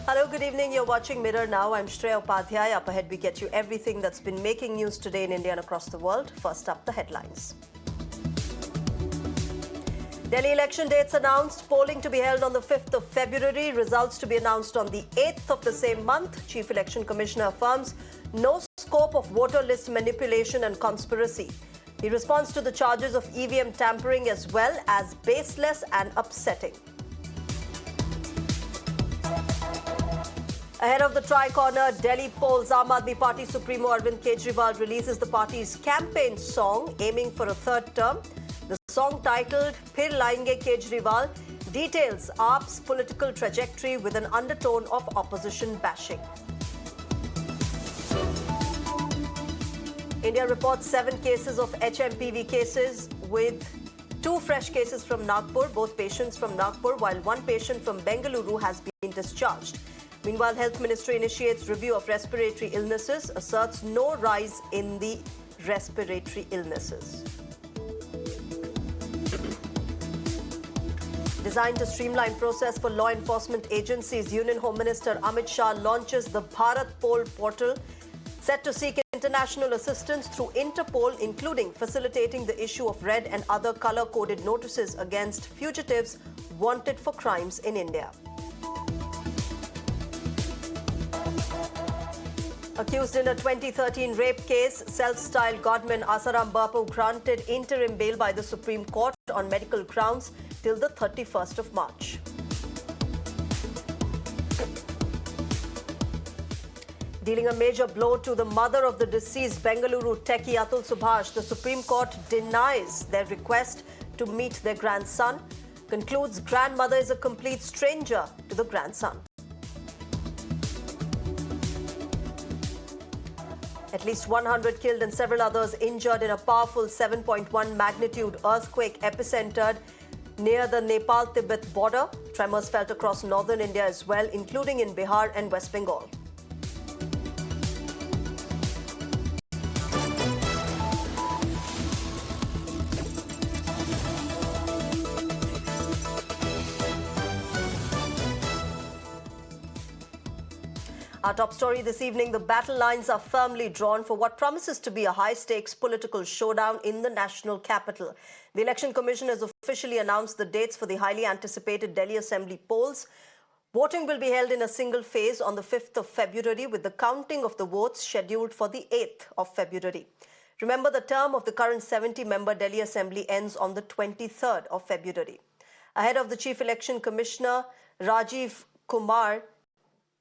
Hello, good evening. You're watching Mirror Now. I'm Shreya Upadhyay. Up ahead, we get you everything that's been making news today in India and across the world. First up, the headlines. Delhi election dates announced. Polling to be held on the 5th of February. Results to be announced on the 8th of the same month. Chief Election Commissioner affirms no scope of voter list manipulation and conspiracy. He responds to the charges of EVM tampering as well as baseless and upsetting. Ahead of the tri-corner Delhi polls, Aam Aadmi Party Supremo Arvind Kejriwal releases the party's campaign song aiming for a third term. The song, titled Phir Laayenge Kejriwal, details AAP's political trajectory with an undertone of opposition bashing. India reports 7 cases of HMPV cases, with 2 fresh cases from Nagpur, both patients from Nagpur, while 1 patient from Bengaluru has been discharged. Meanwhile, Health Ministry initiates review of respiratory illnesses, asserts no rise in the respiratory illnesses. Designed to streamline process for law enforcement agencies, Union Home Minister Amit Shah launches the Bharat Pol portal, set to seek international assistance through Interpol, including facilitating the issue of red and other color-coded notices against fugitives wanted for crimes in India. Accused in a 2013 rape case, self-styled godman Asaram Bapu granted interim bail by the Supreme Court on medical grounds till the 31st of March. Dealing a major blow to the mother of the deceased Bengaluru techie Atul Subhash, the Supreme Court denies their request to meet their grandson, concludes grandmother is a complete stranger to the grandson. At least 100 killed and several others injured in a powerful 7.1 magnitude earthquake epicentered near the Nepal-Tibet border. Tremors felt across northern India as well, including in Bihar and West Bengal. Our top story this evening, the battle lines are firmly drawn for what promises to be a high-stakes political showdown in the national capital. The Election Commission has officially announced the dates for the highly anticipated Delhi Assembly polls. Voting will be held in a single phase on the 5th of February, with the counting of the votes scheduled for the 8th of February. Remember, the term of the current 70-member Delhi Assembly ends on the 23rd of February. Ahead of the Chief Election Commissioner, Rajiv Kumar,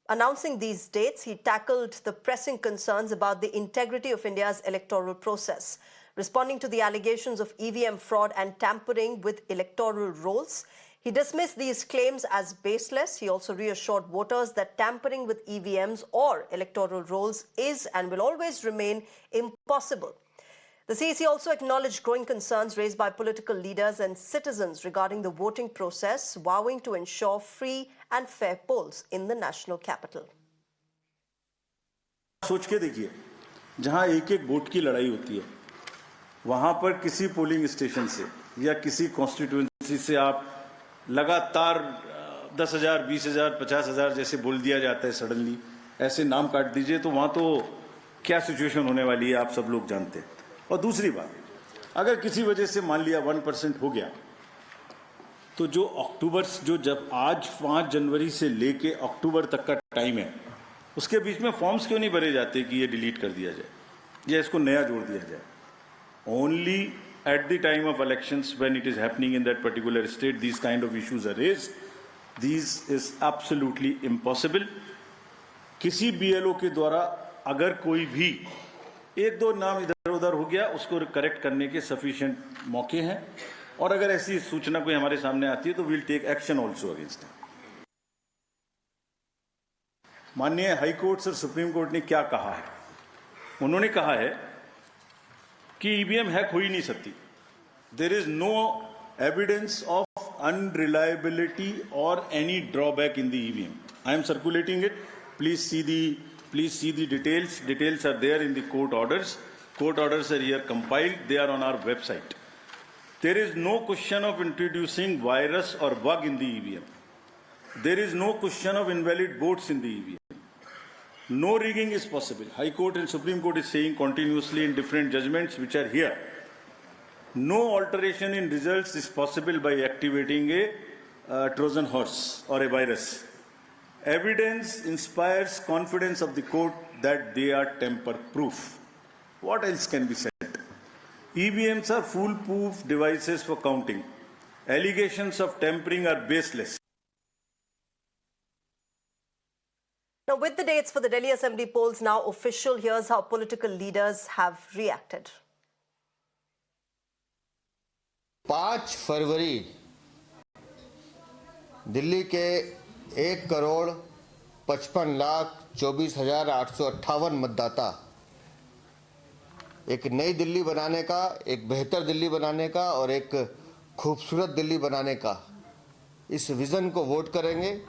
announcing these dates, he tackled the pressing concerns about the integrity of India's electoral process. Responding to the allegations of EVM fraud and tampering with electoral rolls, he dismissed these claims as baseless. He also reassured voters that tampering with EVMs or electoral rolls is and will always remain impossible. The CEC also acknowledged growing concerns raised by political leaders and citizens regarding the voting process, vowing to ensure free and fair polls in the national capital. सोच के देखिए, जहां एक-एक vote की लड़ाई होती है, वहां पर किसी पोलिंग स्टेशन से या किसी कॉन्स्टिट्यूएंसी से आप लगातार 10,000, 20,000, 50,000 जैसे बोल दिया जाता है सडनली, ऐसे नाम काट दीजिए, तो वहां तो क्या सिचुएशन होने वाली है आप सब लोग जानते हैं। और दूसरी बात, अगर किसी वजह से मान लिया 1% हो गया, तो जो अक्टूबर, जो जब आज 5 जनवरी से लेके अक्टूबर तक का टाइम है, उसके बीच में फॉर्म्स क्यों नहीं भरे जाते कि ये डिलीट कर दिया जाए या इसको नया जोड़ दिया जाए। Only at the time of elections when it is happening in that particular state these kind of issues are raised, these is absolutely impossible. किसी बीएलओ के द्वारा अगर कोई भी 1-2 नाम इधर उधर हो गया, उसको करेक्ट करने के सफिशिएंट मौके हैं, और अगर ऐसी सूचना कोई हमारे सामने आती है तो we'll take action also against that. माननीय हाई कोर्ट और सुप्रीम कोर्ट ने क्या कहा है? उन्होंने कहा है कि ईवीएम हैक हो ही नहीं सकती। There is no evidence of unreliability or any drawback in the EVM. I am circulating it, please see the details. Details are there in the court orders. Court orders are here compiled. They are on our website. There is no question of introducing virus or bug in the EVM. there is no question of invalid votes in the EVM. No rigging is possible. High Court and Supreme Court is saying continuously in different judgments which are here. No alteration in results is possible by activating a Trojan horse or a virus. Evidence inspires confidence of the court that they are tamper-proof. What else can be said? EVMs are foolproof devices for counting. Allegations of tampering are baseless. Now, with the dates for the Delhi Assembly polls now official, here's how political leaders have reacted. 5 फरवरी दिल्ली के 1,55,24,858 मतदाता एक नई दिल्ली बनाने का, एक बेहतर दिल्ली बनाने का और एक खूबसूरत दिल्ली बनाने का इस विज़न को वोट करेंगे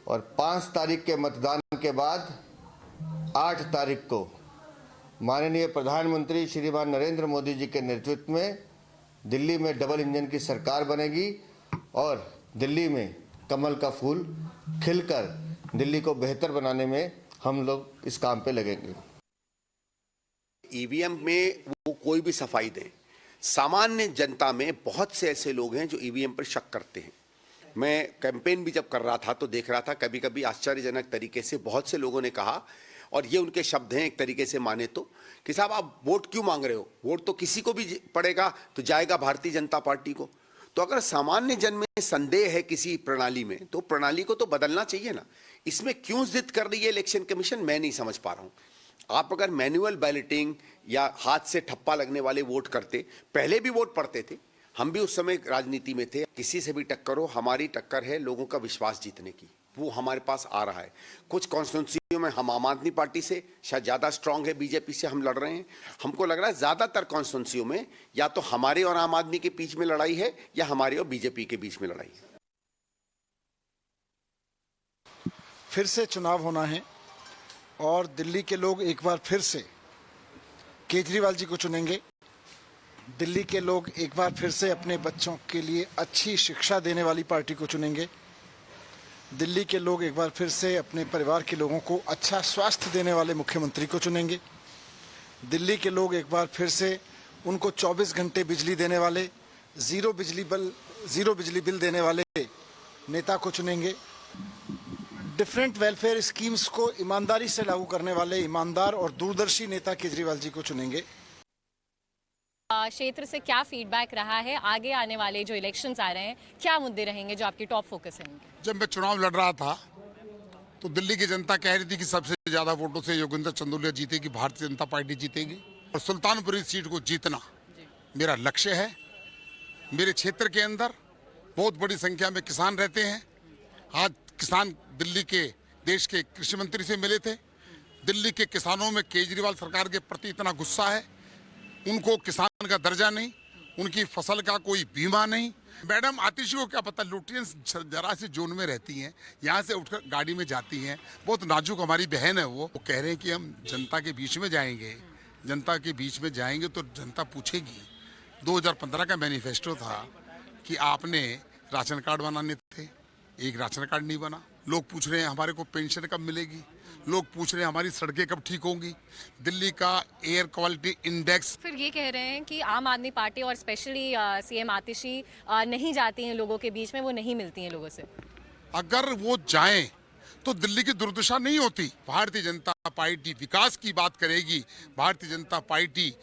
और 5 तारीख के मतदान के बाद 8 तारीख को माननीय प्रधानमंत्री श्रीमान नरेंद्र मोदी जी के नेतृत्व में दिल्ली में डबल इंजन की सरकार बनेगी और दिल्ली में कमल का फूल खिलकर दिल्ली को बेहतर बनाने में हम लोग इस काम पे लगेंगे। ईवीएम में वो कोई भी सफाई दें, सामान्य जनता में बहुत से ऐसे लोग हैं जो ईवीएम पर शक करते हैं। मैं कैंपेन भी जब कर रहा था तो देख रहा था कभी कभी आश्चर्यजनक तरीके से बहुत से लोगों ने कहा, और ये उनके शब्द हैं एक तरीके से माने तो, कि साहब आप वोट क्यों मांग रहे हो, वोट तो किसी को भी पड़ेगा तो जाएगा भारतीय जनता पार्टी को। तो अगर सामान्य जन में संदेह है किसी प्रणाली में तो प्रणाली को तो बदलना चाहिए ना। इसमें क्यों जिद कर रही है इलेक्शन कमीशन, मैं नहीं समझ पा रहा हूं। आप अगर मैनुअल बैलेटिंग या हाथ से ठप्पा लगने वाले वोट करते, पहले भी वोट पड़ते थे, हम भी उस समय राजनीति में थे, किसी से भी टक्कर हो, हमारी टक्कर है लोगों का विश्वास जीतने की, वो हमारे पास आ रहा है। कुछ कॉन्स्टिट्यूंसियों में हम आम आदमी पार्टी से शायद ज्यादा स्ट्रांग है, बीजेपी से हम लड़ रहे हैं। हमको लग रहा है ज्यादातर कॉन्स्टिट्यूंसियों में या तो हमारे और आम आदमी के बीच में लड़ाई है या हमारे और बीजेपी के बीच में लड़ाई है। फिर से चुनाव होना है और दिल्ली के लोग एक बार फिर से केजरीवाल जी को चुनेंगे। दिल्ली के लोग एक बार फिर से अपने बच्चों के लिए अच्छी शिक्षा देने वाली पार्टी को चुनेंगे। दिल्ली के लोग एक बार फिर से अपने परिवार के लोगों को अच्छा स्वास्थ्य देने वाले मुख्यमंत्री को चुनेंगे। दिल्ली के लोग एक बार फिर से उनको 24 घंटे बिजली देने वाले, जीरो बिजली बिल देने वाले नेता को चुनेंगे। डिफरेंट वेलफेयर स्कीम्स को ईमानदारी से लागू करने वाले ईमानदार और दूरदर्शी नेता केजरीवाल जी को चुनेंगे। क्षेत्र से क्या फीडबैक रहा है, आगे आने वाले जो इलेक्शंस आ रहे हैं क्या मुद्दे रहेंगे जो आपकी टॉप फोकस रहेंगे? जब मैं चुनाव लड़ रहा था तो दिल्ली की जनता कह रही थी कि सबसे ज्यादा वोटों से योगेंद्र चंदोलिया जीतेगी, भारतीय जनता पार्टी जीतेगी और सुल्तानपुरी सीट को जीतना मेरा लक्ष्य है। मेरे क्षेत्र के अंदर बहुत बड़ी संख्या में किसान रहते हैं। आज किसान दिल्ली के देश के कृषि मंत्री से मिले थे। दिल्ली के किसानों में केजरीवाल सरकार के प्रति इतना गुस्सा है, उनको किसान का दर्जा नहीं, उनकी फसल का कोई बीमा नहीं। मैडम आतिशी को क्या पता, लुटियंस जरा सी जोन में रहती हैं, यहाँ से उठकर गाड़ी में जाती हैं, बहुत नाजुक हमारी बहन है। वो कह रहे हैं कि हम जनता के बीच में जाएंगे, जनता के बीच में जाएंगे तो जनता पूछेगी। 2015 का मैनिफेस्टो था कि आपने राशन कार्ड बनाने थे, एक राशन कार्ड नहीं बना। लोग पूछ रहे हैं हमारे को पेंशन कब मिलेगी, लोग पूछ रहे हैं हमारी सड़कें कब ठीक होंगी। दिल्ली का एयर क्वालिटी इंडेक्स, फिर ये कह रहे हैं कि आम आदमी पार्टी और स्पेशली सीएम आतिशी नहीं जाती हैं लोगों के बीच में, वो नहीं मिलती हैं लोगों से। अगर वो जाएं तो दिल्ली की दुर्दशा नहीं होती। भारतीय जनता पार्टी विकास की बात करेगी, भारतीय जनता पार्टी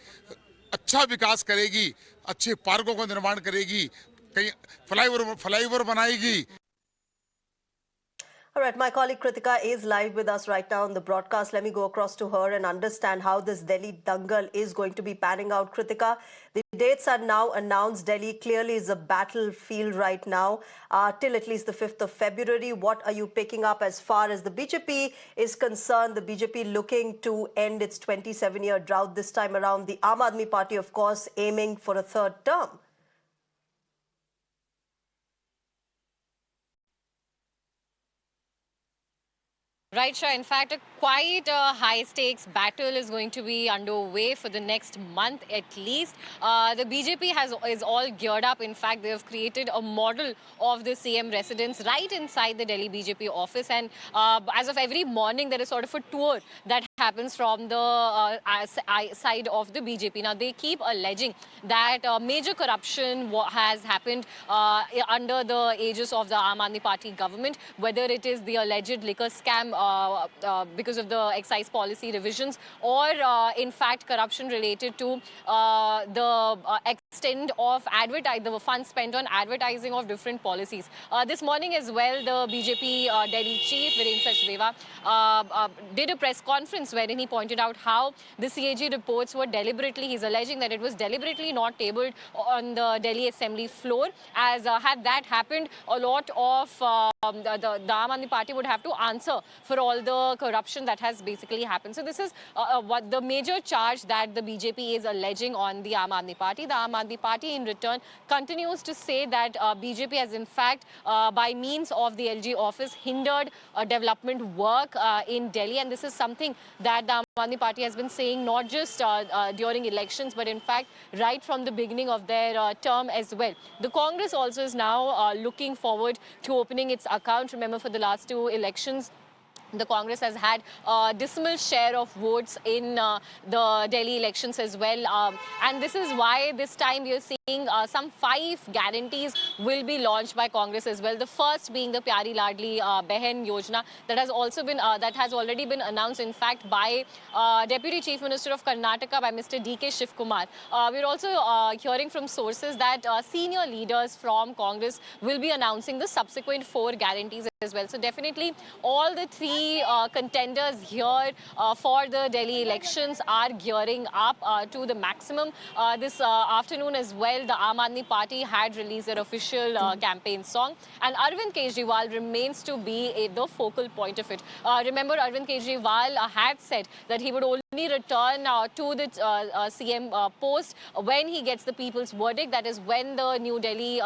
अच्छा विकास करेगी, अच्छे पार्कों का निर्माण करेगी, कहीं फ्लाईओवर बनाएगी। All right, my colleague Kritika is live with us right now on the broadcast. Let me go across to her and understand how this Delhi dangal is going to be panning out. Kritika, the dates are now announced. Delhi clearly is a battlefield right now till at least the 5th of February. What are you picking up as far as the BJP is concerned? The BJP looking to end its 27-year drought this time around. The Aam Aadmi Party, of course, aiming for a third term. Right, sure. In fact, quite a high-stakes battle is going to be underway for the next month at least. The BJP is all geared up. In fact, they have created a model of the CM residence right inside the Delhi BJP office. And as of every morning, there is sort of a tour that happens from the side of the BJP. Now, they keep alleging that major corruption has happened under the aegis of the Aam Aadmi Party government, whether it is the alleged liquor scam because of the excise policy revisions, or in fact corruption related to the extent of the funds spent on advertising of different policies. This morning as well, the BJP Delhi chief Virendra Sachdeva did a press conference wherein he pointed out how the CAG reports were deliberately, he's alleging that it was deliberately not tabled on the Delhi Assembly floor, as had that happened, a lot of the Aam Aadmi Party would have to answer for all the corruption that has basically happened. So this is what the major charge that the BJP is alleging on the Aam Aadmi Party. The Aam Aadmi Party in return continues to say that BJP has in fact by means of the LG office hindered development work in Delhi, and this is something that the Aam Aadmi Party has been saying not just during elections but in fact right from the beginning of their term as well. The Congress also is now looking forward to opening its account. Remember, for the last two elections, the Congress has had a dismal share of votes in the Delhi elections as well. And this is why this time we are seeing some 5 guarantees will be launched by Congress as well. The first being the Pyari Ladli Behen Yojana that has already been announced, in fact, by Deputy Chief Minister of Karnataka, by Mr. D.K. Shivkumar. We're also hearing from sources that senior leaders from Congress will be announcing the subsequent 4 guarantees as well. So definitely all the 3 contenders here for the Delhi elections are gearing up to the maximum. This afternoon as well, the Aam Aadmi Party had released their official campaign song, and Arvind Kejriwal remains to be the focal point of it. Remember, Arvind Kejriwal had said that he would only return to the CM post when he gets the people's verdict. That is when the New Delhi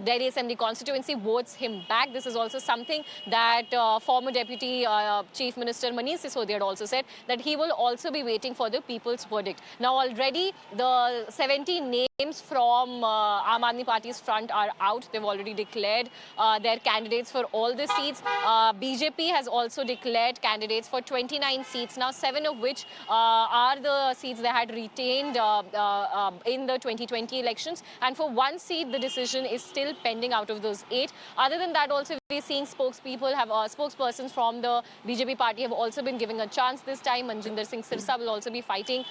Delhi Assembly constituency votes him back. This is also something that former Deputy Chief Minister Manish Sisodia had also said, that he will also be waiting for the people's verdict. Now already the 17 names from Aam Aadmi Party's front are out. They've already declared their candidates for all the seats. BJP has also declared candidates for 29 seats, now 7 of which are the seats they had retained in the 2020 elections. And for 1 seat, the decision is still pending out of those 8. Other than that, also we're seeing spokespersons from the BJP party have also been giving a chance this time. Manjinder Singh Sirsa will also be fighting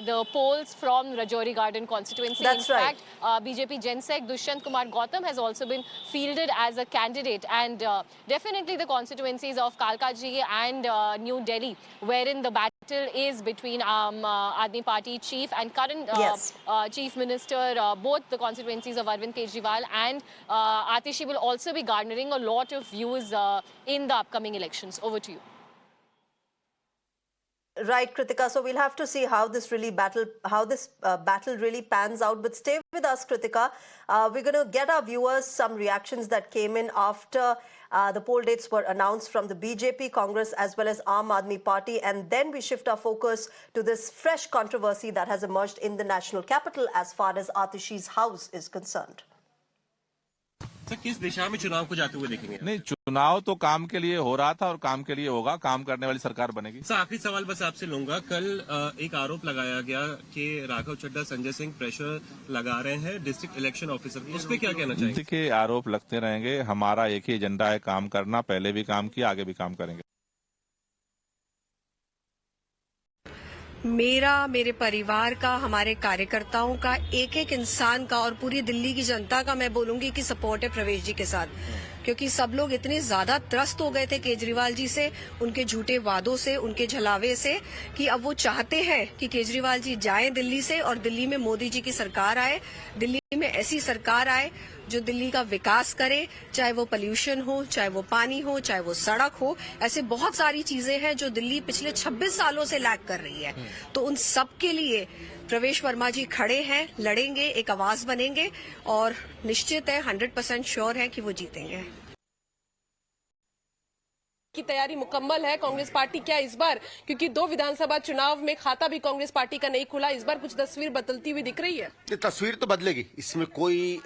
the polls from Rajouri Garden constituency. That's in right. fact, BJP Gensec Dushyant Kumar Gautam has also been fielded as a candidate, and definitely the constituencies of Kalkaji and New Delhi, wherein the battle is between Aam Aadmi Party chief and current Yes. chief minister, both the constituencies of Arvind Kejriwal and Atishi will also be garnering a lot of views in the upcoming elections. Over to you. Right, Kritika. So we'll have to see how this battle really pans out. But stay with us, Kritika. We're going to get our viewers some reactions that came in after the poll dates were announced from the BJP, Congress, as well as Aam Aadmi Party. And then we shift our focus to this fresh controversy that has emerged in the national capital as far as Atishi's house is concerned. Sir, किस दिशा में चुनाव को जाते हुए देखेंगे? नहीं, चुनाव तो काम के लिए हो रहा था और काम के लिए होगा, काम करने वाली सरकार बनेगी। सर, आखिरी सवाल बस आपसे लूंगा। कल एक आरोप लगाया गया कि राघव चड्ढा संजय सिंह प्रेशर लगा रहे हैं डिस्ट्रिक्ट इलेक्शन ऑफिसर, उस पर क्या कहना चाहिए? देखिए, आरोप लगते रहेंगे, हमारा एक ही एजेंडा है काम करना, पहले भी काम किया, आगे भी काम करेंगे। मेरा, मेरे परिवार का, हमारे कार्यकर्ताओं का, एक एक इंसान का और पूरी दिल्ली की जनता का मैं बोलूंगी कि सपोर्ट है प्रवेश जी के साथ, क्योंकि सब लोग इतने ज्यादा त्रस्त हो गए थे केजरीवाल जी से, उनके झूठे वादों से, उनके झलावे से, कि अब वो चाहते हैं कि केजरीवाल जी जाएं दिल्ली से और दिल्ली में मोदी जी की सरकार आए, दिल्ली में ऐसी सरकार आए जो दिल्ली का विकास करे, चाहे वो पोल्यूशन हो, चाहे वो पानी हो, चाहे वो सड़क हो। ऐसे बहुत सारी चीजें हैं जो दिल्ली पिछले 26 सालों से लैग कर रही है। तो उन सब के लिए प्रवेश वर्मा जी खड़े हैं, लड़ेंगे, एक आवाज बनेंगे और निश्चित है, 100% श्योर है कि वो जीतेंगे। की तैयारी मुकम्मल है? कांग्रेस पार्टी क्या इस बार, क्योंकि 2 विधानसभा चुनाव में खाता भी कांग्रेस पार्टी का नहीं खुला, इस बार कुछ तस्वीर बदलती हुई दिख रही है? ये तस्वीर तो बदलेगी, इसमें कोई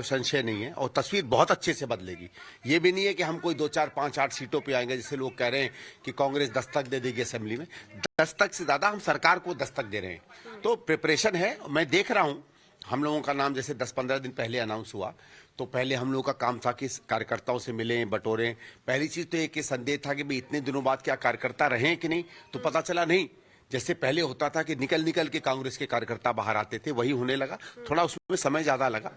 संशय नहीं है, और तस्वीर बहुत अच्छे से बदलेगी। ये भी नहीं है कि हम कोई 2, 4, 5, 8 सीटों पे आएंगे, जैसे लोग कह रहे हैं कि कांग्रेस दस्तक दे देगी असेंबली में। दस्तक से ज्यादा हम सरकार को दस्तक दे रहे हैं। तो प्रिपरेशन है, मैं देख रहा हूं। हम लोगों का नाम जैसे 10-15 दिन पहले अनाउंस हुआ, तो पहले हम लोगों का काम था कि कार्यकर्ताओं से मिलें, बटोरें। पहली चीज तो एक संदेह था कि भाई इतने दिनों बाद क्या कार्यकर्ता रहे कि नहीं, तो पता चला नहीं। जैसे पहले होता था कि निकल निकल के कांग्रेस के कार्यकर्ता बाहर आते थे, वही होने लगा। थोड़ा उसमें समय ज्यादा लगा,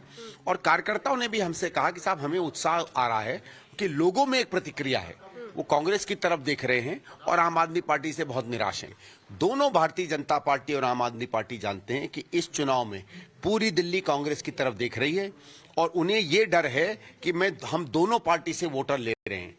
और कार्यकर्ताओं ने भी हमसे कहा कि साहब हमें उत्साह आ रहा है कि लोगों में एक प्रतिक्रिया है, वो कांग्रेस की तरफ देख रहे हैं और आम आदमी पार्टी से बहुत निराश हैं। दोनों भारतीय जनता पार्टी और आम आदमी पार्टी जानते हैं कि इस चुनाव में पूरी दिल्ली कांग्रेस की तरफ देख रही है, और उन्हें ये डर है कि हम दोनों पार्टी से वोटर ले रहे हैं।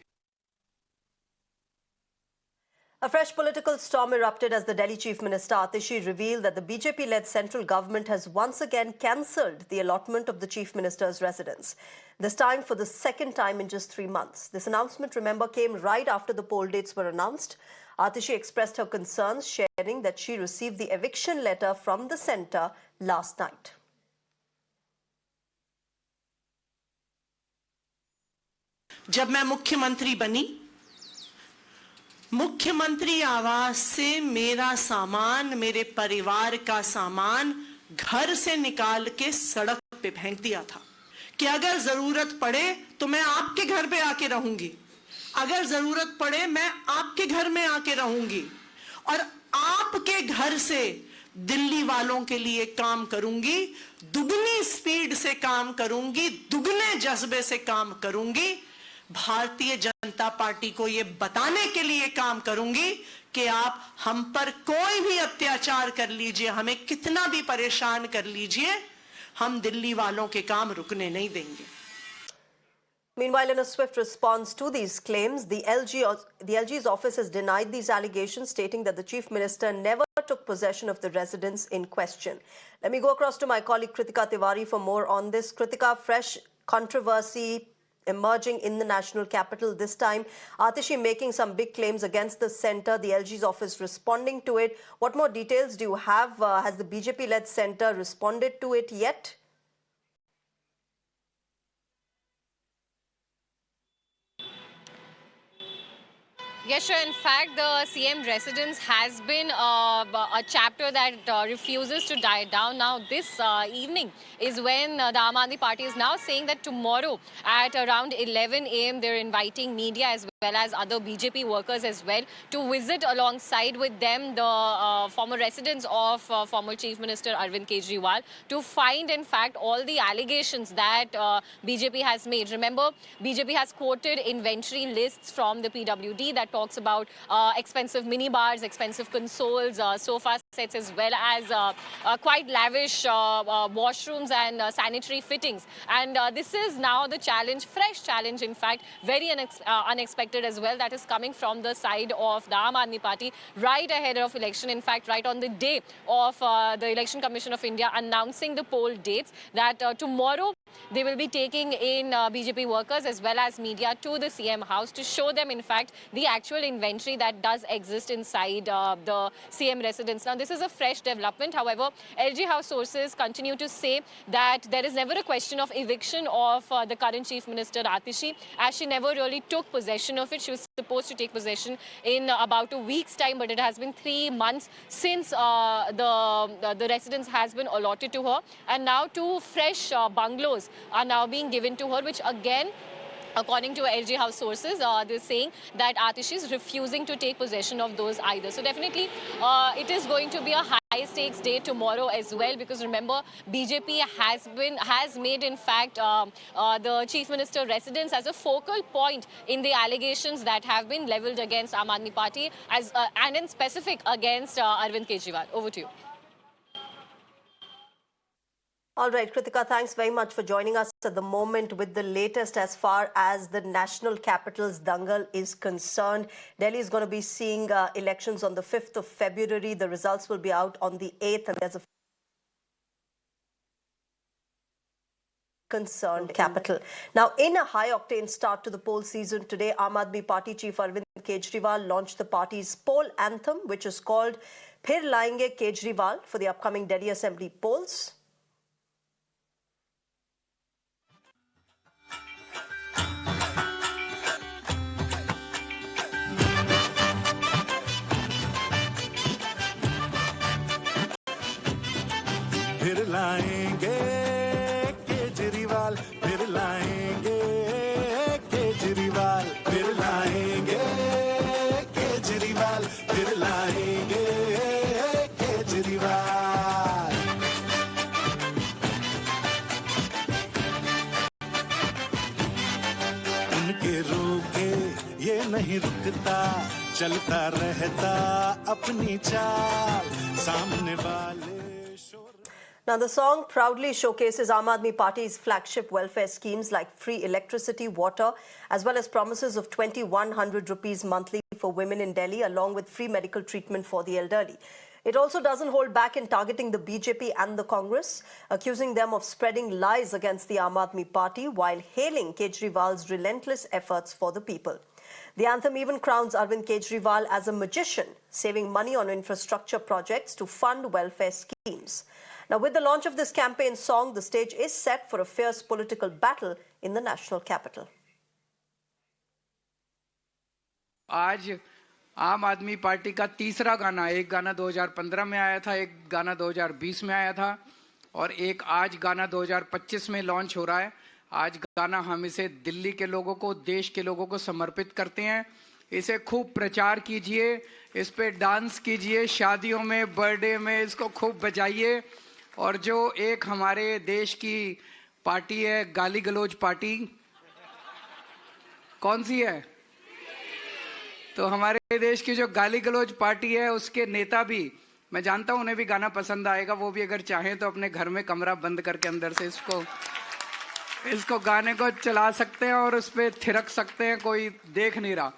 A fresh political storm erupted as the Delhi Chief Minister Atishi revealed that the BJP-led central government has once again cancelled the allotment of the Chief Minister's residence. This time for the second time in just 3 months. This announcement, remember, came right after the poll dates were announced. Atishi expressed her concerns, sharing that she received the eviction letter from the centre last night. जब मैं मुख्यमंत्री बनी, मुख्यमंत्री आवास से मेरा सामान, मेरे परिवार का सामान घर से निकाल के सड़क पे फेंक दिया था कि अगर जरूरत पड़े तो मैं आपके घर पे आके रहूंगी, अगर जरूरत पड़े मैं आपके घर में आके रहूंगी, और आपके घर से दिल्ली वालों के लिए काम करूंगी, दुगनी स्पीड से काम करूंगी, दुगने जज्बे से काम करूंगी। भारतीय जनता पार्टी को यह बताने के लिए काम करूंगी कि आप हम पर कोई भी अत्याचार कर लीजिए, हमें कितना भी परेशान कर लीजिए, हम दिल्ली वालों के काम रुकने नहीं देंगे। Meanwhile, in a swift response to these claims, the LG's office has denied these allegations, stating that the Chief Minister never took possession of the residence in question. Let me go across to my colleague Kritika Tiwari for more on this. Kritika, fresh controversy emerging in the national capital this time. Atishi making some big claims against the centre, the LG's office responding to it. What more details do you have? Has the BJP-led centre responded to it yet? Yes, sure. In fact, the CM residence has been a chapter that refuses to die down. Now, this evening is when the Aam Aadmi Party is now saying that tomorrow at around 11 a.m. they're inviting media as well as other BJP workers as well to visit alongside with them the former residence of former Chief Minister Arvind Kejriwal to find, in fact, all the allegations that BJP has made. Remember, BJP has quoted inventory lists from the PWD that talks about expensive minibars, expensive consoles, sofa sets, as well as quite lavish washrooms and sanitary fittings. And this is now the challenge, fresh challenge, in fact, very unexpected as well, that is coming from the side of the Aam Aadmi Party right ahead of election. In fact, right on the day of the Election Commission of India announcing the poll dates, that tomorrow they will be taking in BJP workers as well as media to the CM house to show them, in fact, the actual inventory that does exist inside the CM residence. Now, this is a fresh development. However, LG House sources continue to say that there is never a question of eviction of the current Chief Minister Atishi, as she never really took possession of it. She was supposed to take possession in about a week's time, but it has been 3 months since the residence has been allotted to her. And now 2 fresh bungalows are now being given to her, which again, according to LG House sources, they're saying that Atishi is refusing to take possession of those either. So definitely, it is going to be a high-stakes day tomorrow as well, because remember, BJP has made, in fact, the Chief Minister residence as a focal point in the allegations that have been levelled against Aam Aadmi Party, and in specific against Arvind Kejriwal. Over to you. All right, Kritika, thanks very much for joining us at the moment with the latest as far as the national capital's dangal is concerned. Delhi is going to be seeing elections on the 5th of February. The results will be out on the 8th, and there's a concerned capital. Now, in a high-octane start to the poll season today, Aam Aadmi Party chief Arvind Kejriwal launched the party's poll anthem, which is called Phir Layenge Kejriwal, for the upcoming Delhi Assembly polls. फिर लाएंगे केजरीवाल, फिर लाएंगे केजरीवाल, फिर लाएंगे केजरीवाल, फिर लाएंगे केजरीवाल। उनके रोके ये नहीं रुकता, चलता रहता अपनी चाल, सामने वाले। Now, the song proudly showcases Aam Aadmi Party's flagship welfare schemes like free electricity, water, as well as promises of 2,100 rupees monthly for women in Delhi, along with free medical treatment for the elderly. It also doesn't hold back in targeting the BJP and the Congress, accusing them of spreading lies against the Aam Aadmi Party while hailing Kejriwal's relentless efforts for the people. The anthem even crowns Arvind Kejriwal as a magician, saving money on infrastructure projects to fund welfare schemes. Now, with the launch of this campaign song, the stage is set for a fierce political battle in the national capital. आज आम आदमी party का तीसरा गाना, एक गाना 2015 में आया था, एक गाना 2020 में आया था और एक आज गाना 2025 में लॉन्च हो रहा है। आज गाना हम इसे दिल्ली के लोगों को, देश के लोगों को समर्पित करते हैं। इसे खूब प्रचार कीजिए, इस पे डांस कीजिए, शादियों में, बर्थडे में इसको खूब बजाइए। और जो एक हमारे देश की पार्टी है, गाली गलौज पार्टी, कौन सी है? तो हमारे देश की जो गाली गलौज पार्टी है, उसके नेता भी, मैं जानता हूं उन्हें भी गाना पसंद आएगा, वो भी अगर चाहें तो अपने घर में कमरा बंद करके अंदर से इसको गाने को चला सकते हैं और उस पर थिरक सकते हैं, कोई देख नहीं रहा।